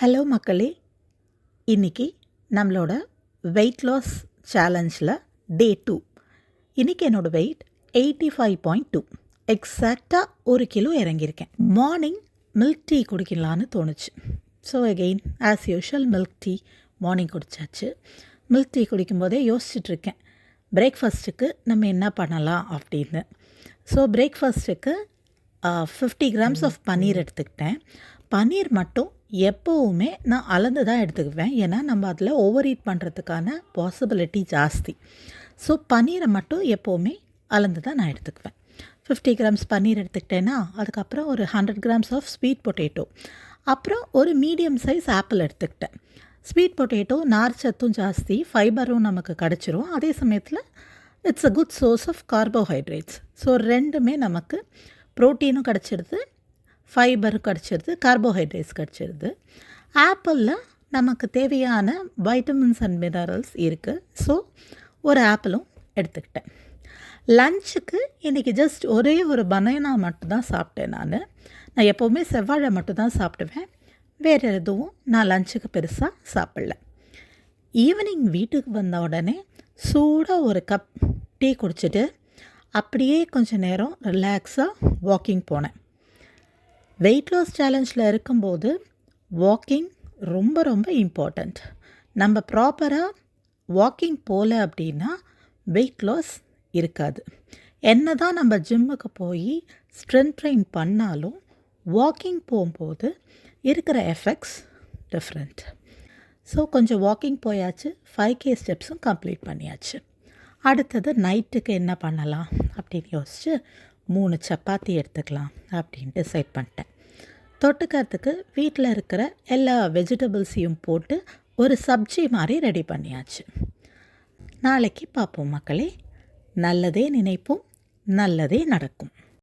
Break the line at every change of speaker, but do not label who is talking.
Hello மக்களே, இன்றைக்கி நம்மளோட வெயிட் லாஸ் சேலஞ்சில் டே 2. இன்றைக்கி என்னோடய வெயிட் 85.2. எக்ஸாக்டாக 1 கிலோ இறங்கியிருக்கேன். மார்னிங் மில்க் டீ குடிக்கலான்னு தோணுச்சு. So again as usual milk tea morning குடித்தாச்சு. மில்க் டீ குடிக்கும்போதே யோசிச்சுட்ருக்கேன் பிரேக்ஃபாஸ்ட்டுக்கு நம்ம என்ன பண்ணலாம் அப்படின்னு. ஸோ பிரேக்ஃபாஸ்ட்டுக்கு 50 கிராம்ஸ் ஆஃப் பன்னீர் எடுத்துக்கிட்டேன். பன்னீர் மட்டும் எப்போவுமே நான் அளந்து தான் எடுத்துக்குவேன். ஏன்னா நம்ம அதில் ஓவர் ஈட் பண்ணுறதுக்கான பாசிபிலிட்டி ஜாஸ்தி. ஸோ பன்னீரை மட்டும் எப்போவுமே அளந்து தான் நான் எடுத்துக்குவேன். 50 கிராம்ஸ் பன்னீர் எடுத்துக்கிட்டேன்னா அதுக்கப்புறம் ஒரு 100 கிராம்ஸ் ஆஃப் ஸ்வீட் பொட்டேட்டோ, அப்புறம் ஒரு மீடியம் சைஸ் ஆப்பிள் எடுத்துக்கிட்டேன். ஸ்வீட் பொட்டேட்டோ நார்ச்சத்தும் ஜாஸ்தி, ஃபைபரும் நமக்கு கிடச்சிரும். அதே சமயத்தில் it's a good source of carbohydrates. So ரெண்டுமே நமக்கு ப்ரோட்டீனும் கிடச்சிடுது, ஃபைபரும் கிடச்சிடுது, கார்போஹைட்ரேட்ஸ் கிடச்சிடுது. ஆப்பிளில் நமக்கு தேவையான வைட்டமின்ஸ் அண்ட் மினரல்ஸ் இருக்குது. ஸோ ஒரு ஆப்பிளும் எடுத்துக்கிட்டேன். லஞ்சுக்கு இன்றைக்கி ஜஸ்ட் ஒரே ஒரு பனானா மட்டும்தான் சாப்பிட்டேன். நான் எப்போவுமே செவ்வாழை மட்டும்தான் சாப்பிடுவேன். வேறு எதுவும் நான் லஞ்சுக்கு பெருசாக சாப்பிடல. ஈவினிங் வீட்டுக்கு வந்த உடனே சூடாக ஒரு கப் டீ குடிச்சிட்டு அப்படியே கொஞ்சம் நேரம் ரிலாக்ஸாக வாக்கிங் போனேன். வெயிட் லாஸ் சேலஞ்சில் இருக்கும்போது வாக்கிங் ரொம்ப ரொம்ப இம்பார்ட்டண்ட். நம்ம ப்ராப்பராக வாக்கிங் போகல அப்படின்னா வெயிட் லாஸ் இருக்காது. என்ன தான் நம்ம ஜிம்முக்கு போய் ஸ்ட்ரென்த் ட்ரெயின் பண்ணாலும் வாக்கிங் போகும்போது இருக்கிற எஃபெக்ட்ஸ் டிஃப்ரெண்ட். ஸோ கொஞ்சம் வாக்கிங் போயாச்சு, 5K ஸ்டெப்ஸும் கம்ப்ளீட் பண்ணியாச்சு. அடுத்தது நைட்டுக்கு என்ன பண்ணலாம் அப்படின்னு யோசித்து 3 சப்பாத்தி எடுத்துக்கலாம் அப்படின்னு டிசைட் பண்ணிட்டேன். தொட்டுக்கிறதுக்கு வீட்டில் இருக்கிற எல்லா வெஜிடபிள்ஸையும் போட்டு ஒரு சப்ஜி மாதிரி ரெடி பண்ணியாச்சு. நாளைக்கு பார்ப்போம் மக்களே. நல்லதே நினைப்போம், நல்லதே நடக்கும்.